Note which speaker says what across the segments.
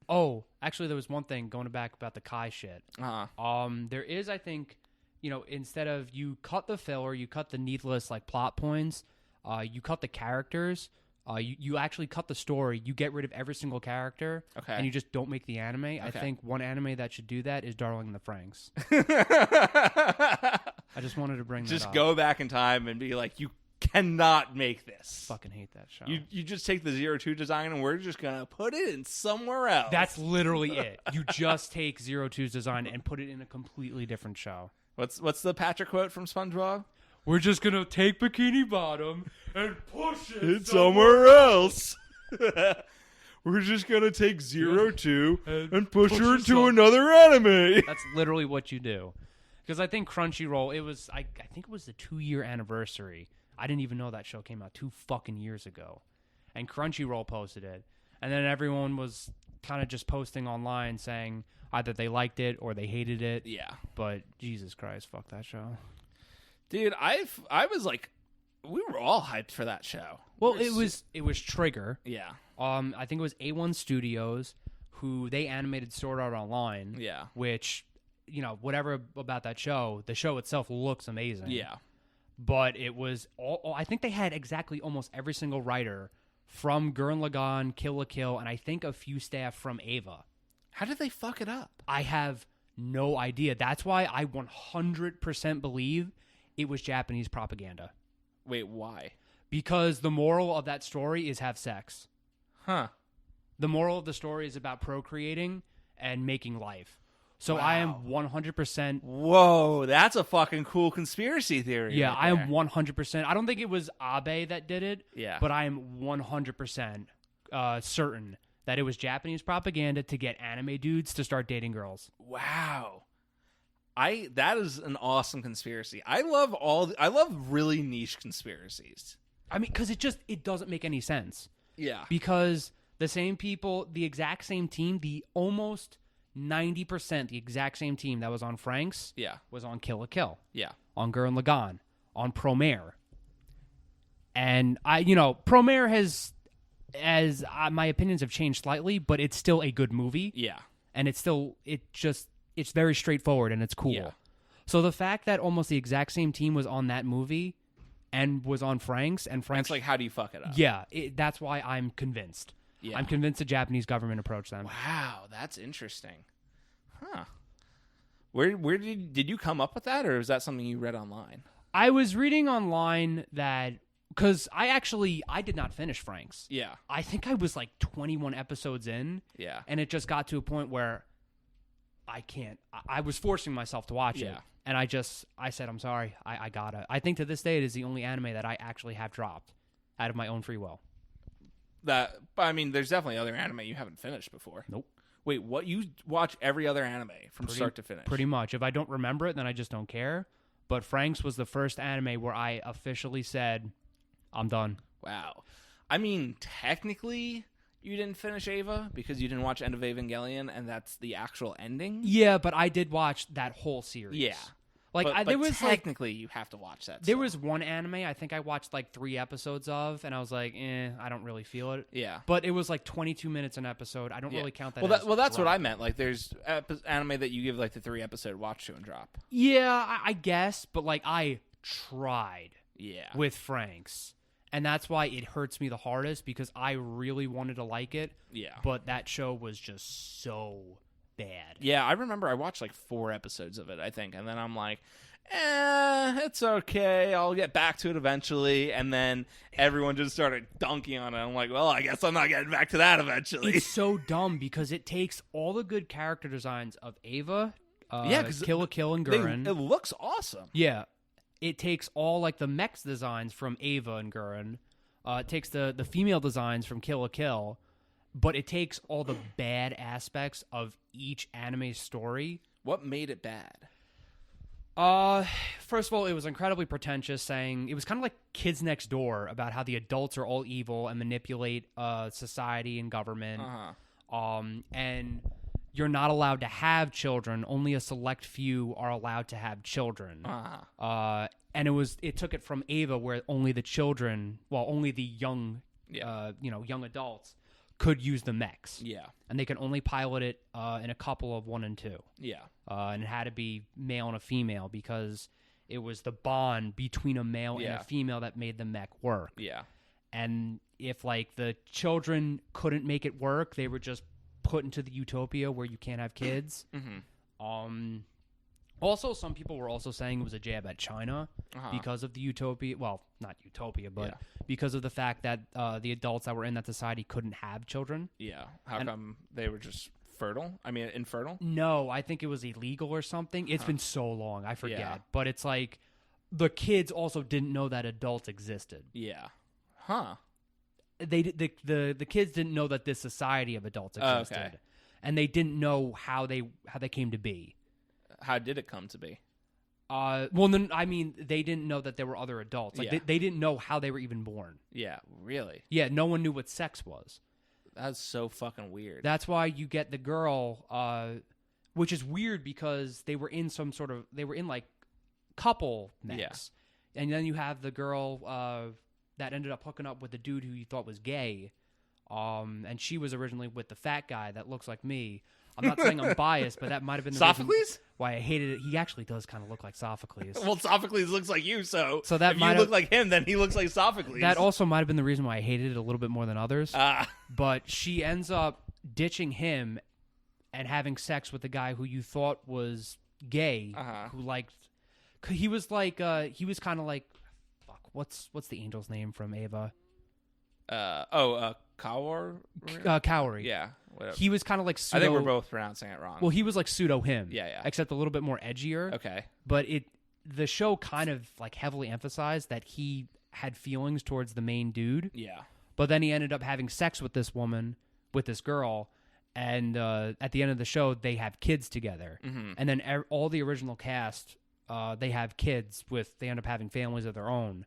Speaker 1: Oh, actually, there was one thing going back about the Kai shit. There is, I think, instead of you cut the filler, you cut the needless like plot points, you cut the characters, you actually cut the story. You get rid of every single character, and you just don't make the anime. Okay. I think one anime that should do that is Darling in the Franxx. I just wanted to bring that up.
Speaker 2: Just go back in time and be like, you cannot make this.
Speaker 1: Fucking hate that show.
Speaker 2: You just take the 02 design and we're just gonna put it in somewhere else.
Speaker 1: That's literally it. You just take 02's design and put it in a completely different show.
Speaker 2: What's the Patrick quote from SpongeBob?
Speaker 1: We're just gonna take Bikini Bottom and push it
Speaker 2: somewhere else. We're just gonna take 02 and push her into another anime.
Speaker 1: That's literally what you do. Because I think Crunchyroll, I think it was the 2-year anniversary. I didn't even know that show came out 2 fucking years ago. And Crunchyroll posted it. And then everyone was kind of just posting online saying either they liked it or they hated it.
Speaker 2: Yeah.
Speaker 1: But Jesus Christ, fuck that show.
Speaker 2: Dude, I was like, we were all hyped for that show.
Speaker 1: Well, it was Trigger.
Speaker 2: Yeah.
Speaker 1: I think it was A1 Studios who they animated Sword Art Online.
Speaker 2: Yeah.
Speaker 1: Which, whatever about that show, the show itself looks amazing.
Speaker 2: Yeah.
Speaker 1: But it was I think they had exactly almost every single writer from Gurren Lagann, Kill la Kill, and I think a few staff from Ava.
Speaker 2: How did they fuck it up?
Speaker 1: I have no idea. That's why I 100% believe it was Japanese propaganda.
Speaker 2: Wait, why?
Speaker 1: Because the moral of that story is have sex.
Speaker 2: Huh.
Speaker 1: The moral of the story is about procreating and making life. So
Speaker 2: wow.
Speaker 1: I am 100%.
Speaker 2: Whoa, that's a fucking cool conspiracy theory.
Speaker 1: Yeah,
Speaker 2: right
Speaker 1: I am 100%. I don't think it was Abe that did it.
Speaker 2: Yeah.
Speaker 1: But I am 100% certain that it was Japanese propaganda to get anime dudes to start dating girls.
Speaker 2: Wow. That is an awesome conspiracy. I love really niche conspiracies.
Speaker 1: I mean, because it doesn't make any sense.
Speaker 2: Yeah.
Speaker 1: Because the same people, the exact same team, the almost 90%, the exact same team that was on Franxx, was on Kill la Kill.
Speaker 2: Yeah.
Speaker 1: On Gurren Lagann, on Promare. And Promare my opinions have changed slightly, but it's still a good movie.
Speaker 2: Yeah.
Speaker 1: And it's very straightforward and it's cool.
Speaker 2: Yeah.
Speaker 1: So the fact that almost the exact same team was on that movie and was on Franxx, and Franxx,
Speaker 2: it's like, how do you fuck it up?
Speaker 1: Yeah, that's why I'm convinced. Yeah. I'm convinced the Japanese government approached them.
Speaker 2: Wow, that's interesting. Huh. Where did you come up with that, or is that something you read online?
Speaker 1: I was reading online that, because I did not finish Franxx.
Speaker 2: Yeah.
Speaker 1: I think I was like 21 episodes in.
Speaker 2: Yeah.
Speaker 1: And it just got to a point where I can't. I was forcing myself to watch it. And I said, I'm sorry. I gotta. I think to this day it is the only anime that I actually have dropped out of my own free will.
Speaker 2: There's definitely other anime you haven't finished before.
Speaker 1: Nope.
Speaker 2: Wait, what? You watch every other anime from start to finish? Pretty
Speaker 1: much. If I don't remember it, then I just don't care. But Franxx was the first anime where I officially said, I'm done.
Speaker 2: Wow. I mean, technically, you didn't finish Ava because you didn't watch End of Evangelion, and that's the actual ending?
Speaker 1: Yeah, but I did watch that whole series.
Speaker 2: Yeah.
Speaker 1: But
Speaker 2: there was technically you have to watch that.
Speaker 1: There was one anime I think I watched like 3 episodes of, and I was like, I don't really feel it.
Speaker 2: Yeah.
Speaker 1: But it was like 22 minutes an episode. I don't really count that.
Speaker 2: Well, that's what I meant. Like, there's anime that you give like the 3 episode watch to and drop.
Speaker 1: Yeah, I guess, but like I tried.
Speaker 2: Yeah.
Speaker 1: With Franxx. And that's why it hurts me the hardest, because I really wanted to like it.
Speaker 2: Yeah.
Speaker 1: But that show was just so bad.
Speaker 2: Yeah, I remember I watched like 4 episodes of it, I think, and then I'm like, it's okay, I'll get back to it eventually, and then everyone just started dunking on it. I'm like, well, I guess I'm not getting back to that eventually.
Speaker 1: It's so dumb because it takes all the good character designs of Ava, Kill la Kill, and Gurren.
Speaker 2: It looks awesome.
Speaker 1: Yeah. It takes all like the mechs designs from Ava and Gurren. It takes the female designs from Kill la Kill. But it takes all the bad aspects of each anime story.
Speaker 2: What made it bad?
Speaker 1: First of all, it was incredibly pretentious, saying it was kind of like Kids Next Door about how the adults are all evil and manipulate society and government. And you're not allowed to have children. Only a select few are allowed to have children. And it took it from Ava, where only the children, only the young, young adults could use the mechs.
Speaker 2: Yeah.
Speaker 1: And they can only pilot it in a couple of 1 and 2.
Speaker 2: Yeah.
Speaker 1: And it had to be male and a female because it was the bond between a male and a female that made the mech work.
Speaker 2: Yeah.
Speaker 1: And if, like, the children couldn't make it work, they were just put into the utopia where you can't have kids. Also, some people were also saying it was a jab at China because of the utopia. Well, not utopia, but because of the fact that the adults that were in that society couldn't have children.
Speaker 2: Yeah. How come they were just fertile? I mean, infertile?
Speaker 1: No, I think it was illegal or something. It's been so long, I forget.
Speaker 2: Yeah.
Speaker 1: But it's like the kids also didn't know that adults existed.
Speaker 2: Yeah. Huh.
Speaker 1: The kids didn't know that this society of adults existed.
Speaker 2: Okay.
Speaker 1: And they didn't know how they came to be.
Speaker 2: How did it come to be?
Speaker 1: Well, then, I mean, they didn't know that there were other adults. Like, they didn't know how they were even born.
Speaker 2: Yeah, really?
Speaker 1: Yeah, no one knew what sex was.
Speaker 2: That's so fucking weird.
Speaker 1: That's why you get the girl, which is weird because they were in like couple mechs. Yeah. And then you have the girl that ended up hooking up with the dude who you thought was gay. And she was originally with the fat guy that looks like me. I'm not saying I'm biased, but that might have been the
Speaker 2: Sophocles?
Speaker 1: Why I hated it. He actually does kind of look like Sophocles.
Speaker 2: Well, Sophocles looks like you, so
Speaker 1: that
Speaker 2: if you look like him, then he looks like Sophocles.
Speaker 1: That also might have been the reason why I hated it a little bit more than others. But she ends up ditching him and having sex with the guy who you thought was gay, who liked. He was like, he was kind of like, fuck. What's the angel's name from Ava?
Speaker 2: Cowrie?
Speaker 1: Cowrie.
Speaker 2: Yeah. Whatever.
Speaker 1: He was kind of like pseudo...
Speaker 2: I think we're both pronouncing it wrong.
Speaker 1: Well, he was like pseudo him.
Speaker 2: Yeah.
Speaker 1: Except a little bit more edgier.
Speaker 2: Okay.
Speaker 1: But the show kind of like heavily emphasized that he had feelings towards the main dude.
Speaker 2: Yeah.
Speaker 1: But then he ended up having sex with this woman, with this girl, and at the end of the show, they have kids together. Mm-hmm. And then all the original cast, they have kids they end up having families of their own.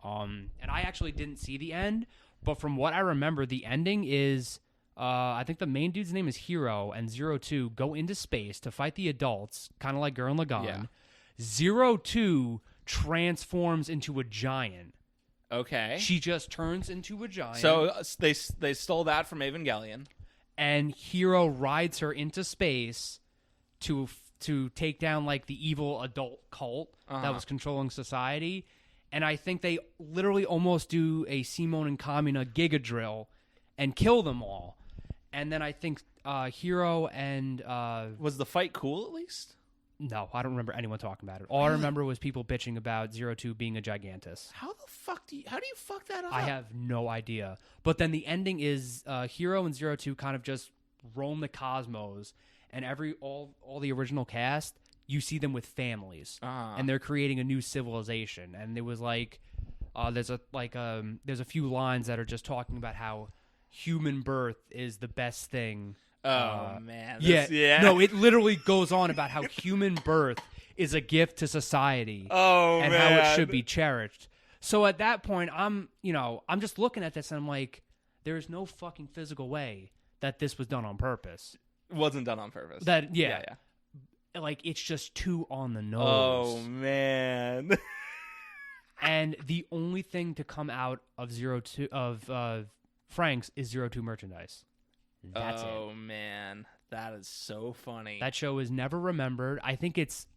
Speaker 1: And I actually didn't see the end, but from what I remember, the ending is... I think the main dude's name is Hero, and 02 go into space to fight the adults, kind of like Gurren Lagann. Yeah. 02 transforms into a giant.
Speaker 2: Okay.
Speaker 1: She just turns into a giant.
Speaker 2: So they stole that from Evangelion.
Speaker 1: And Hero rides her into space to take down like the evil adult cult that was controlling society. And I think they literally almost do a Simon and Kamina Giga drill and kill them all. And then I think Hero and...
Speaker 2: was the fight cool, at least?
Speaker 1: No, I don't remember anyone talking about it. All I remember was people bitching about 02 being a gigantus.
Speaker 2: How do you fuck that up?
Speaker 1: I have no idea. But then the ending is Hero and 02 kind of just roam the cosmos, and all the original cast, you see them with families. And they're creating a new civilization. And it was like... there's a few lines that are just talking about how... human birth is the best thing.
Speaker 2: Man.
Speaker 1: Yeah. No, it literally goes on about how human birth is a gift to society. And how it should be cherished. So at that point, I'm just looking at this and I'm like, there is no fucking physical way that this was done on purpose.
Speaker 2: It wasn't done on purpose.
Speaker 1: Yeah. Like, it's just too on the nose.
Speaker 2: Oh, man.
Speaker 1: And the only thing to come out of Franxx is 02 merchandise. That's it.
Speaker 2: Oh, man. That is so funny.
Speaker 1: That show is never remembered. I think its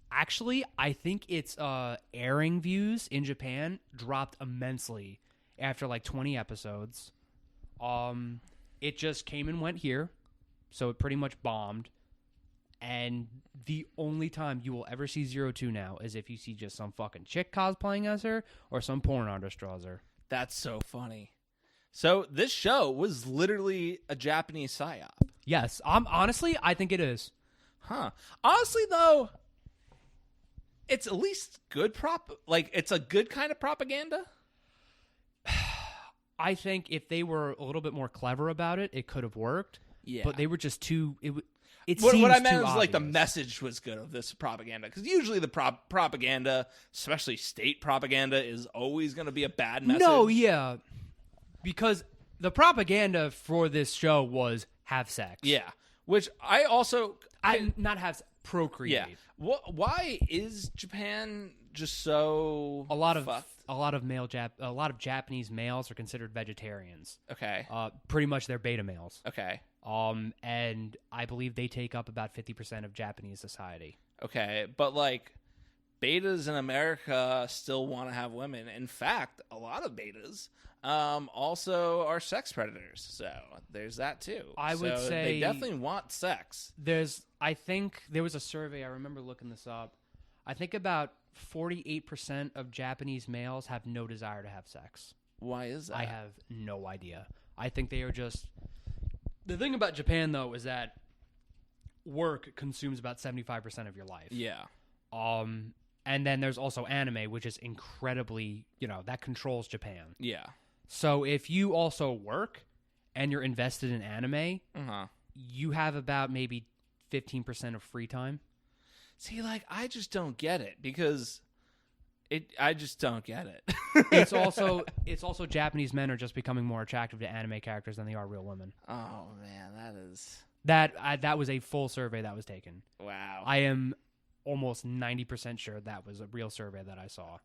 Speaker 1: airing views in Japan dropped immensely after like 20 episodes. It just came and went here, so it pretty much bombed. And the only time you will ever see 02 now is if you see just some fucking chick cosplaying as her or some porn artist draws her.
Speaker 2: That's so funny. So this show was literally a Japanese psyop.
Speaker 1: Yes, honestly, I think it is.
Speaker 2: Huh. Honestly, though, it's at least good it's a good kind of propaganda.
Speaker 1: I think if they were a little bit more clever about it, it could have worked. Yeah. But they were just too...
Speaker 2: What I meant was like the message was good of this propaganda, because usually the propaganda, especially state propaganda, is always going to be a bad message.
Speaker 1: No, yeah, because the propaganda for this show was have sex.
Speaker 2: Yeah, which I also
Speaker 1: not have procreate.
Speaker 2: Yeah, why is Japan just so
Speaker 1: a lot a lot of Japanese males are considered vegetarians.
Speaker 2: Okay.
Speaker 1: Pretty much they're beta males.
Speaker 2: Okay.
Speaker 1: And I believe they take up about 50% of Japanese society.
Speaker 2: Okay, but like betas in America still want to have women. In fact, a lot of betas also are sex predators. So there's that too.
Speaker 1: I would say
Speaker 2: they definitely want sex.
Speaker 1: I think there was a survey, I remember looking this up. I think about 48% of Japanese males have no desire to have sex.
Speaker 2: Why is that?
Speaker 1: I have no idea. I think they are just... The thing about Japan, though, is that work consumes about 75% of your life.
Speaker 2: Yeah.
Speaker 1: And then there's also anime, which is incredibly, that controls Japan.
Speaker 2: Yeah.
Speaker 1: So if you also work and you're invested in anime, you have about maybe 15% of free time.
Speaker 2: See, like, I just don't get it because I just don't get it.
Speaker 1: It's also Japanese men are just becoming more attractive to anime characters than they are real women.
Speaker 2: Oh man, that is
Speaker 1: that was a full survey that was taken.
Speaker 2: Wow.
Speaker 1: I am almost 90% sure that was a real survey that I saw.